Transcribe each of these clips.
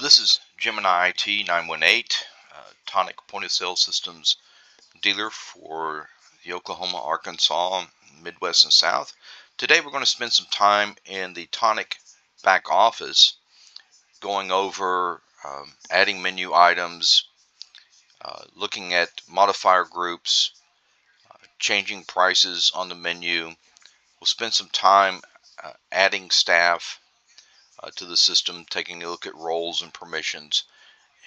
This is Gemini IT 918, Tonic point of sale systems dealer for the Oklahoma, Arkansas, Midwest, and South. Today we're going to spend some time in the Tonic back office going over adding menu items, looking at modifier groups, changing prices on the menu. We'll spend some time adding staff to the system, taking a look at roles and permissions,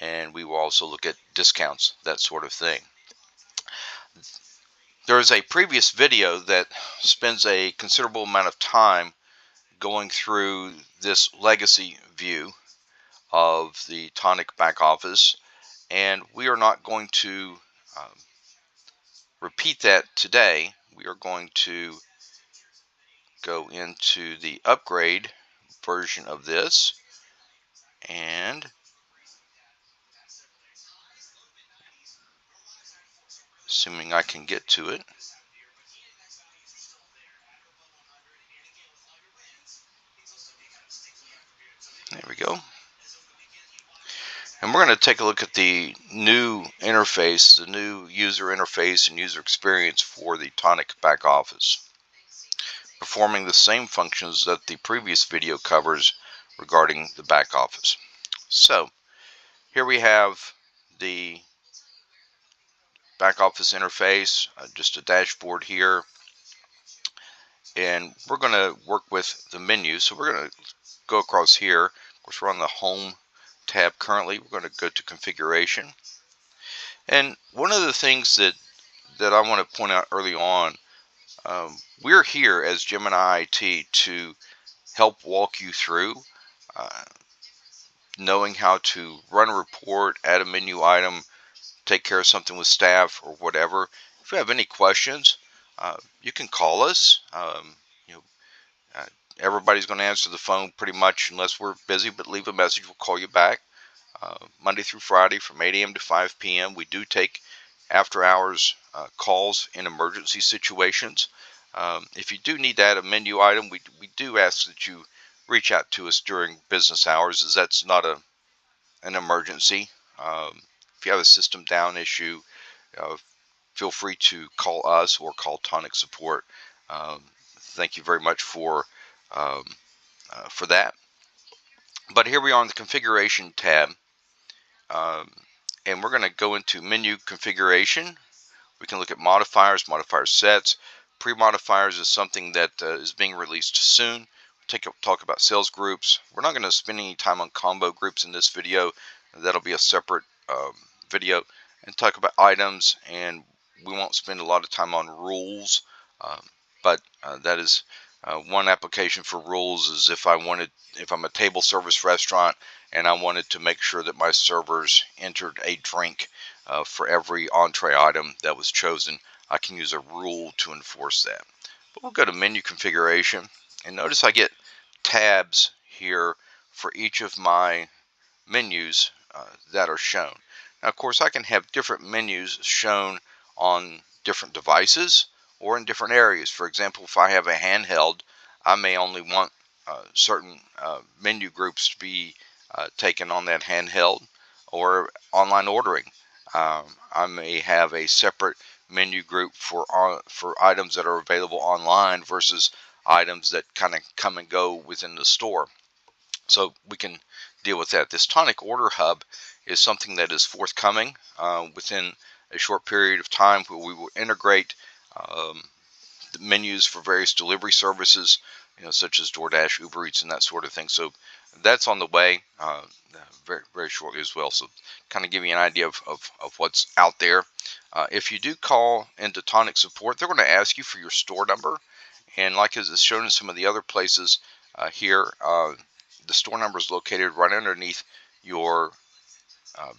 and we will also look at discounts, that sort of thing. There is a previous video that spends a considerable amount of time going through this legacy view of the Tonic back office, and we are not going to repeat that today. We are going to go into the upgrade version of this, and assuming I can get to it. There we go. And we're going to take a look at the new interface, the new user interface and user experience for the Tonic back office, performing the same functions that the previous video covers regarding the back office. So here we have the back office interface, just a dashboard here, and we're going to work with the menu. So we're going to go across here. Of course, we're on the home tab currently. We're going to go to configuration, and one of the things that I want to point out early on, we're here as Gemini IT to help walk you through knowing how to run a report, add a menu item, take care of something with staff or whatever. If you have any questions, you can call us. You know, uh, everybody's going to answer the phone pretty much unless we're busy, but leave a message. We'll call you back. Monday through Friday from 8 a.m. to 5 p.m. We do take after hours calls in emergency situations. If you do need to add a menu item, we do ask that you reach out to us during business hours, as that's not an emergency. If you have a system down issue, feel free to call us or call Tonic support. Thank you very much for that. But here we are on the configuration tab, and we're going to go into menu configuration. We can look at modifiers, modifier sets. Pre-modifiers is something that is being released soon. Talk about sales groups. We're not going to spend any time on combo groups in this video. That'll be a separate video. And talk about items, and we won't spend a lot of time on rules, but that is one application for rules is if I'm a table service restaurant and I wanted to make sure that my servers entered a drink for every entree item that was chosen, I can use a rule to enforce that. But we'll go to menu configuration, and notice I get tabs here for each of my menus that are shown. Now, of course, I can have different menus shown on different devices or in different areas. For example, if I have a handheld, I may only want certain menu groups to be taken on that handheld, or online ordering. I may have a separate menu group for items that are available online versus items that kind of come and go within the store. So we can deal with that. This Tonic Order Hub is something that is forthcoming within a short period of time, where we will integrate the menus for various delivery services, such as DoorDash, Uber Eats, and that sort of thing. So that's on the way very, very shortly as well. So kind of give you an idea of what's out there. If you do call into Tonic support, they're going to ask you for your store number. And like as is shown in some of the other places here, the store number is located right underneath your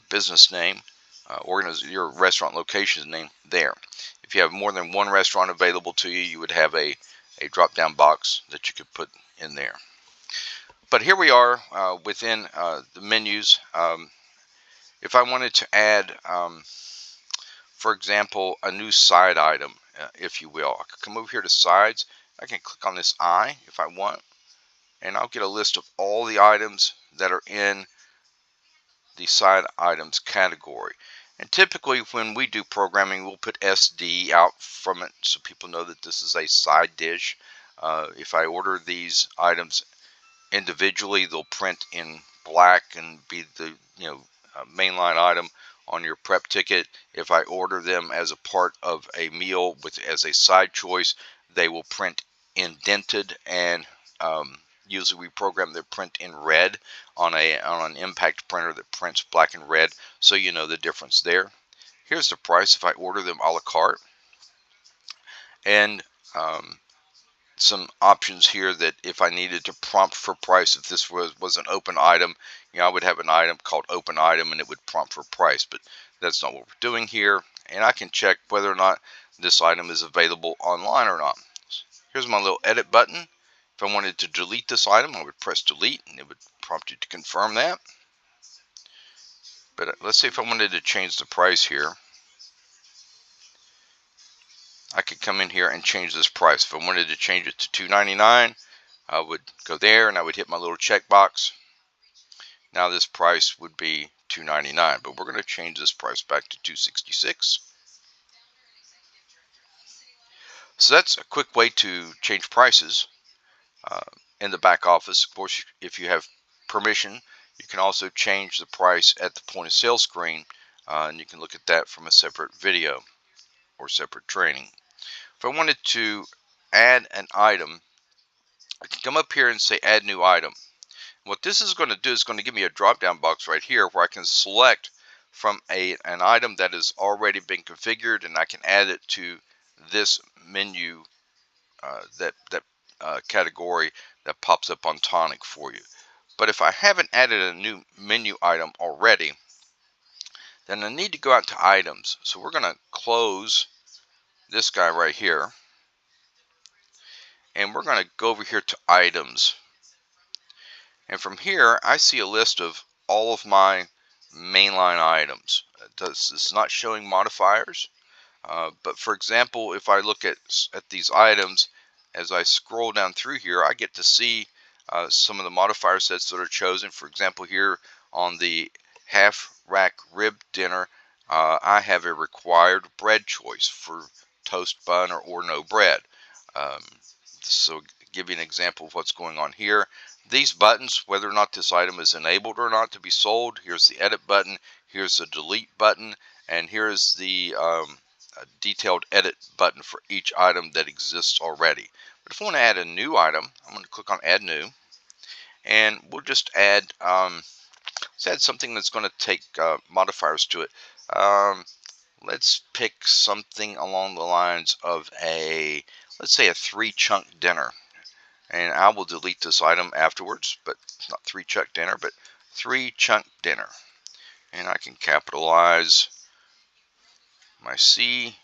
business name, your restaurant location name there. If you have more than one restaurant available to you, you would have a drop-down box that you could put in there. But here we are within the menus. If I wanted to add, for example, a new side item, if you will, I could come over here to sides. I can click on this eye if I want, and I'll get a list of all the items that are in the side items category. And typically when we do programming, we'll put SD out from it so people know that this is a side dish. If I order these items individually, they'll print in black and be the mainline item on your prep ticket. If I order them as a part of a meal as a side choice, they will print indented, and usually we program their print in red on an impact printer that prints black and red, so you know the difference there. Here's the price if I order them a la carte, and some options here that if I needed to prompt for price, if this was an open item, I would have an item called open item and it would prompt for price, but that's not what we're doing here. And I can check whether or not this item is available online or not. Here's my little edit button. If I wanted to delete this item, I would press delete and it would prompt you to confirm that. But let's see if I wanted to change the price here. I could come in here and change this price. If I wanted to change it to $2.99, I would go there and I would hit my little checkbox. Now this price would be $2.99, but we're going to change this price back to $2.66. So that's a quick way to change prices uh, in the back office. Of course, if you have permission, you can also change the price at the point of sale screen, and you can look at that from a separate video or separate training. If I wanted to add an item, I can come up here and say add new item. What this is going to do is going to give me a drop down box right here where I can select from an item that has already been configured, and I can add it to this menu, that category that pops up on Tonic for you. But if I haven't added a new menu item already, then I need to go out to items. So we're going to close this guy right here, and we're going to go over here to items. And from here, I see a list of all of my mainline items. This is not showing modifiers, but for example, if I look at these items, as I scroll down through here, I get to see some of the modifier sets that are chosen. For example, here on the half rack rib dinner, I have a required bread choice for toast, bun, or no bread. So give you an example of what's going on here. These buttons, whether or not this item is enabled or not to be sold, here's the edit button, here's the delete button, and here's the detailed edit button for each item that exists already. But if I want to add a new item, I'm going to click on add new, and we'll just add let's add something that's going to take modifiers to it. Let's pick something along the lines of let's say a 3-chunk dinner. And I will delete this item afterwards, but it's not 3-chunk dinner, but 3-chunk dinner. And I can capitalize my C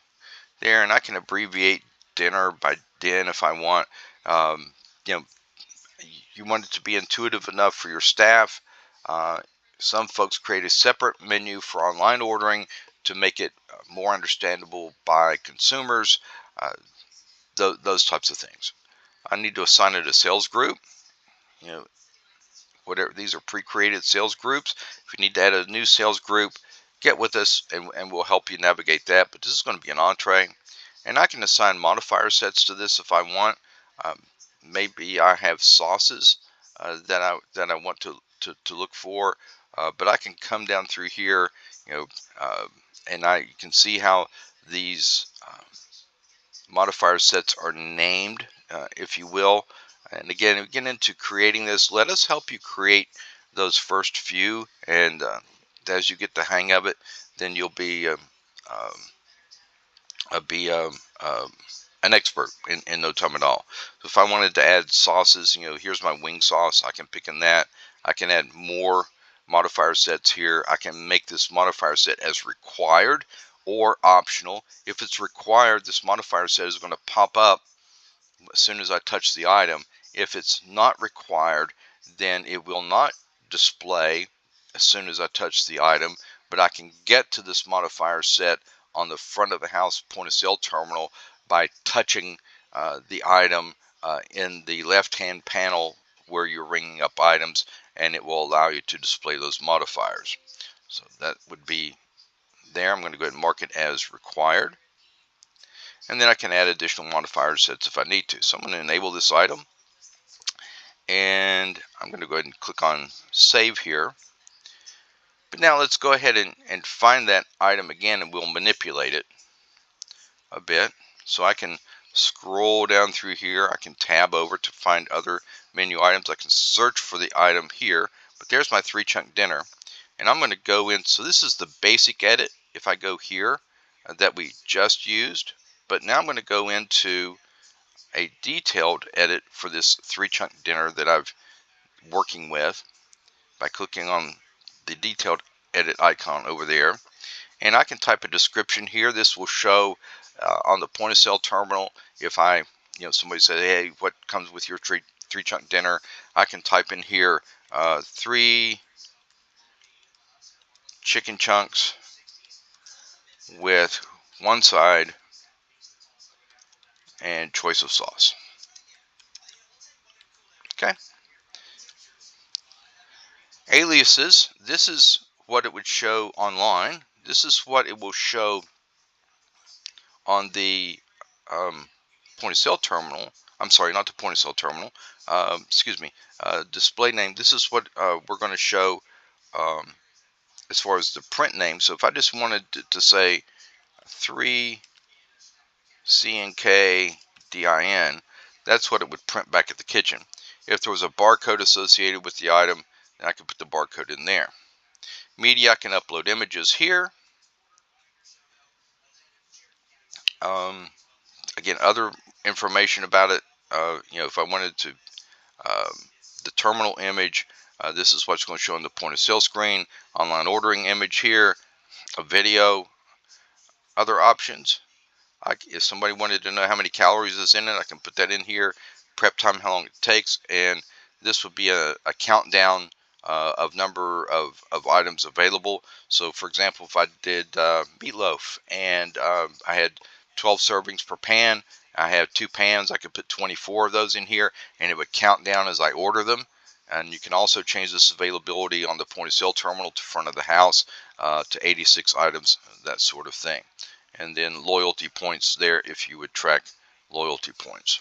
there, and I can abbreviate dinner by din if I want. You know, you want it to be intuitive enough for your staff. Some folks create a separate menu for online ordering to make it more understandable by consumers. Those types of things. I need to assign it a sales group. Whatever, these are pre-created sales groups. If you need to add a new sales group, get with us and we'll help you navigate that. But this is going to be an entree, and I can assign modifier sets to this if I want. Maybe I have sauces that I want to look for, but I can come down through here, and you can see how these modifier sets are named, if you will. And again, if we get into creating this, let us help you create those first few, and as you get the hang of it, then you'll be an expert in no time at all. So if I wanted to add sauces, here's my wing sauce. I can pick in that. I can add more modifier sets here. I can make this modifier set as required or optional. If it's required, this modifier set is going to pop up as soon as I touch the item. If it's not required, then it will not display as soon as I touch the item, but I can get to this modifier set on the front of the house point of sale terminal by touching the item in the left hand panel where you're ringing up items, and it will allow you to display those modifiers. So that would be there. I'm going to go ahead and mark it as required. And then I can add additional modifier sets if I need to. So I'm going to enable this item. And I'm going to go ahead and click on save here. But now let's go ahead and find that item again, and we'll manipulate it a bit. So I can scroll down through here. I can tab over to find other menu items. I can search for the item here. But there's my 3-chunk dinner. And I'm going to go in. So this is the basic edit. If I go here that we just used. But now I'm going to go into a detailed edit for this 3-chunk dinner that I've working with by clicking on the detailed edit icon over there, and I can type a description here. This will show on the point of sale terminal. If somebody said, hey, what comes with your 3-chunk dinner, I can type in here 3 chicken chunks with 1 side and choice of sauce. Okay. Aliases, this is what it would show online. This is what it will show on the point of sale terminal. I'm sorry, not the point of sale terminal. Excuse me. Display name. This is what we're going to show as far as the print name. So if I just wanted to say 3 CNKDIN, that's what it would print back at the kitchen. If there was a barcode associated with the item, then I could put the barcode in there. Media, I can upload images here. Again, other information about it. If I wanted to, the terminal image, this is what's going to show on the point of sale screen. Online ordering image here, a video, other options. If somebody wanted to know how many calories is in it, I can put that in here. Prep time, how long it takes, and this would be a countdown of number of items available. So for example, if I did meatloaf and I had 12 servings per pan, I have 2 pans, I could put 24 of those in here, and it would count down as I order them. And you can also change this availability on the point of sale terminal to front of the house to 86 items, that sort of thing. And then loyalty points there if you would track loyalty points.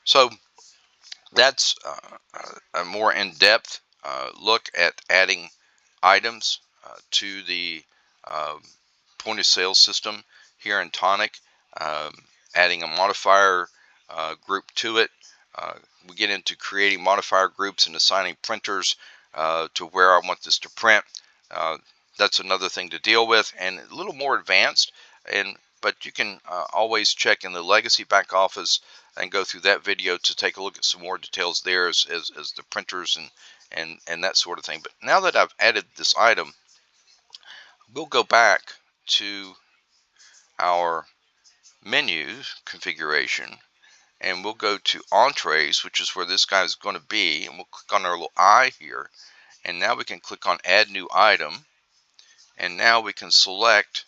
So that's a more in-depth look at adding items to the point of sale system here in Tonic, adding a modifier group to it. We get into creating modifier groups and assigning printers to where I want this to print. That's another thing to deal with, and a little more advanced. But you can always check in the legacy back office and go through that video to take a look at some more details there as the printers and that sort of thing. But now that I've added this item, we'll go back to our menu configuration, and we'll go to entrees, which is where this guy is going to be, and we'll click on our little eye here, and now we can click on add new item, and now we can select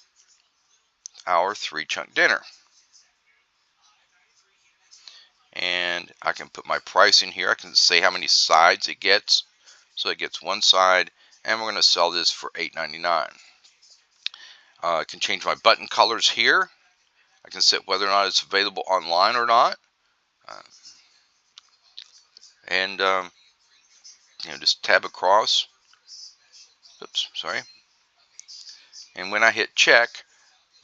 our 3-chunk dinner, and I can put my price in here. I can say how many sides it gets, so it gets 1 side, and we're going to sell this for $8.99. I can change my button colors here. I can set whether or not it's available online or not, and just tab across. Oops, sorry. And when I hit check,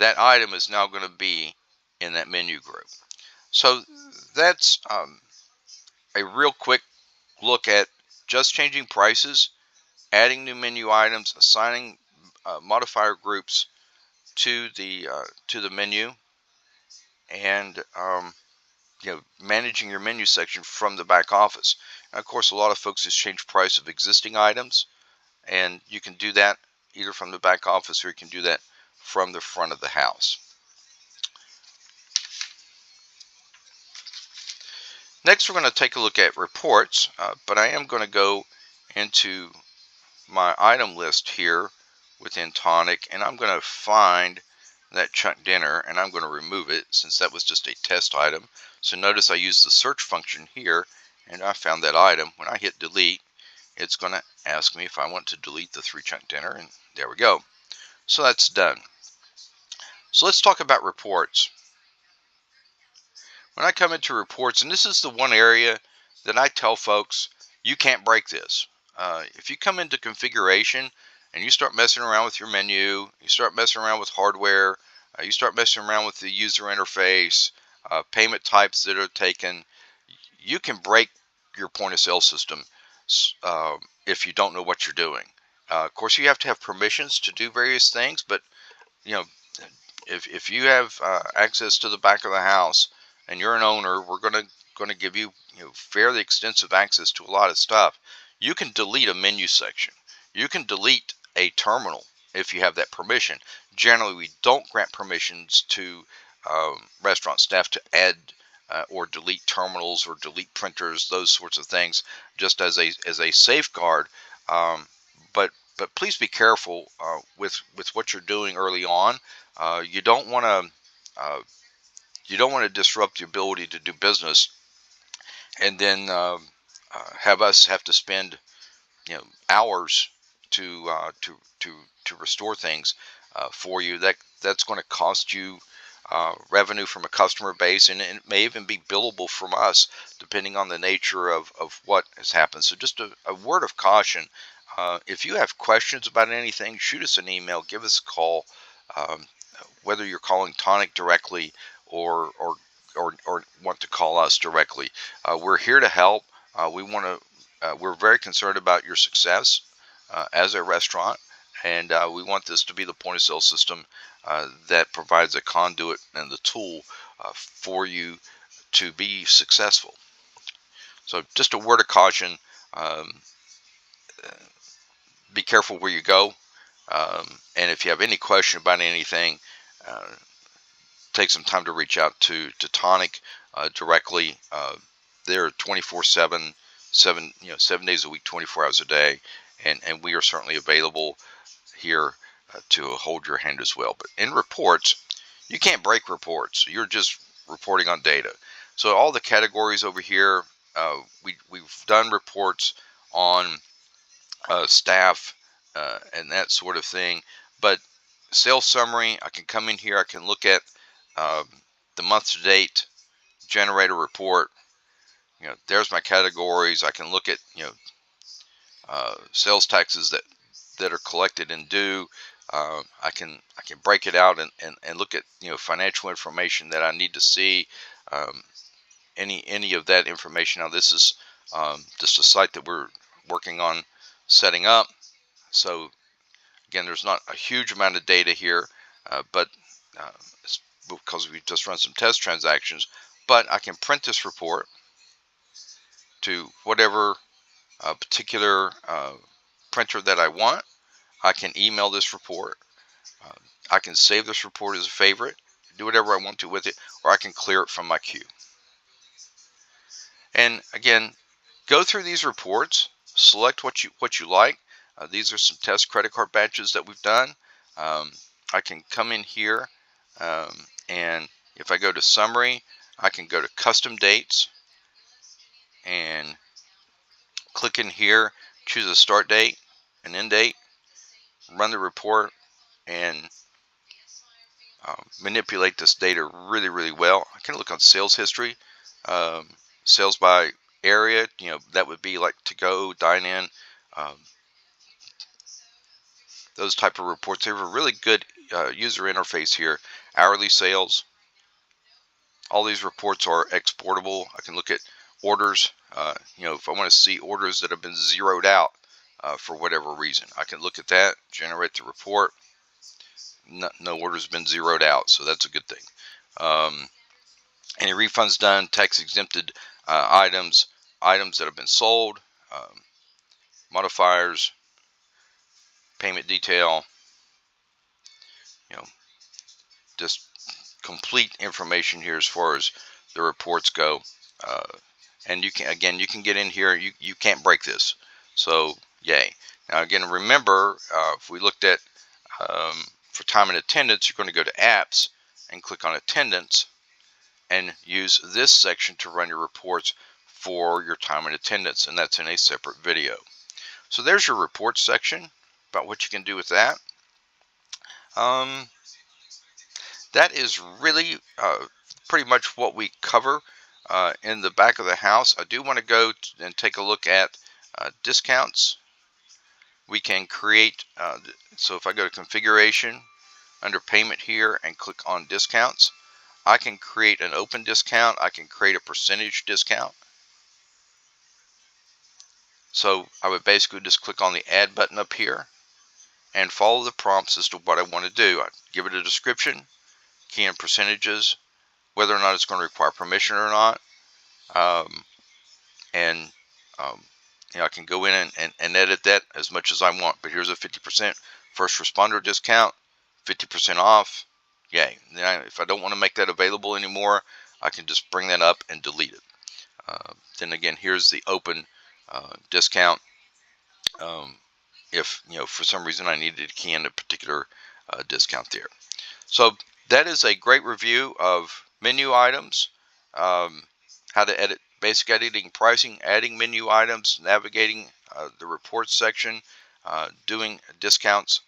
that item is now going to be in that menu group. So that's a real quick look at just changing prices, adding new menu items, assigning modifier groups to the menu, and managing your menu section from the back office. And of course, a lot of folks just change price of existing items, and you can do that either from the back office or you can do that from the front of the house. Next, we're going to take a look at reports, but I am going to go into my item list here within Tonic, and I'm going to find that chunk dinner, and I'm going to remove it since that was just a test item. So notice I used the search function here, and I found that item. When I hit delete, it's going to ask me if I want to delete the 3-chunk dinner, and there we go. So that's done. So let's talk about reports. When I come into reports, and this is the one area that I tell folks, you can't break this. If you come into configuration and you start messing around with your menu, you start messing around with hardware, you start messing around with the user interface, payment types that are taken, you can break your point of sale system if you don't know what you're doing. Of course, you have to have permissions to do various things, but you know, if you have access to the back of the house and you're an owner, we're gonna give you, fairly extensive access to a lot of stuff. You can delete a menu section. You can delete a terminal if you have that permission. Generally, we don't grant permissions to restaurant staff to add or delete terminals or delete printers, those sorts of things, just as a safeguard. Um, but please be careful with what you're doing early on. You don't want to disrupt the ability to do business, and then have us have to spend hours to to restore things for you. That's going to cost you revenue from a customer base, and it may even be billable from us, depending on the nature of what has happened. So just a word of caution. If you have questions about anything, shoot us an email, give us a call. Um, Whether you're calling Tonic directly or want to call us directly, we're here to help. We're very concerned about your success as a restaurant, and we want this to be the point of sale system that provides a conduit and the tool for you to be successful. So just a word of caution, um, be careful where you go, and if you have any question about anything, uh, take some time to reach out to Tonic directly. They're 24/7, 7 days a week, 24 hours a day, and we are certainly available here to hold your hand as well. But in reports, you can't break reports. You're just reporting on data. So all the categories over here, we've done reports on staff and that sort of thing. But sales summary, I can come in here, I can look at um, the month to date, generate a report. There's my categories. I can look at sales taxes that are collected and due. I can break it out and look at financial information that I need to see. Um, any of that information. Now this is just a site that we're working on setting up. So again, there's not a huge amount of data here, but it's because we just run some test transactions. But I can print this report to whatever particular printer that I want. I can email this report. Uh, I can save this report as a favorite, do whatever I want to with it, or I can clear it from my queue. And again, go through these reports, select what you like. These are some test credit card batches that we've done. I can come in here, and if I go to summary, I can go to custom dates and click in here, choose a start date, an end date, run the report, and manipulate this data really well. I can look on sales history, um, sales by area. That would be like to go, dine in, um, those type of reports. They have a really good user interface here. Hourly sales. All these reports are exportable. I can look at orders. If I want to see orders that have been zeroed out for whatever reason, I can look at that, generate the report. No orders have been zeroed out, so that's a good thing. Any refunds done, tax exempted items that have been sold, modifiers, payment detail, you know, just complete information here as far as the reports go. And you can get in here. You can't break this. So yay. Now again, remember, if we looked at for time and attendance, you're going to go to apps and click on attendance and use this section to run your reports for your time and attendance, and that's in a separate video. So there's your report section about what you can do with that. Um, that is really pretty much what we cover in the back of the house. I do want to go and take a look at discounts. We can create, so if I go to configuration under payment here and click on discounts, I can create an open discount. I can create a percentage discount. So I would basically just click on the add button up here and follow the prompts as to what I want to do. I give it a description, key in percentages, whether or not it's going to require permission or not, um, and I can go in and edit that as much as I want. But here's a 50% first responder discount, 50% off. Yay. Now, if I don't want to make that available anymore, I can just bring that up and delete it. Then again, here's the open discount. If for some reason I needed to key in a particular discount there. So that is a great review of menu items, how to edit, basic editing, pricing, adding menu items, navigating the reports section, doing discounts,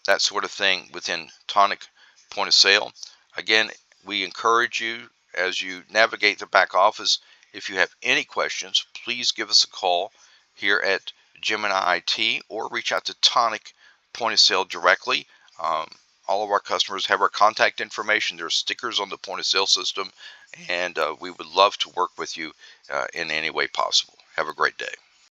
that sort of thing within Tonic Point of Sale. Again, we encourage you as you navigate the back office, if you have any questions, please give us a call here at Gemini IT or reach out to Tonic Point of Sale directly. All of our customers have our contact information. There are stickers on the point of sale system, and we would love to work with you in any way possible. Have a great day.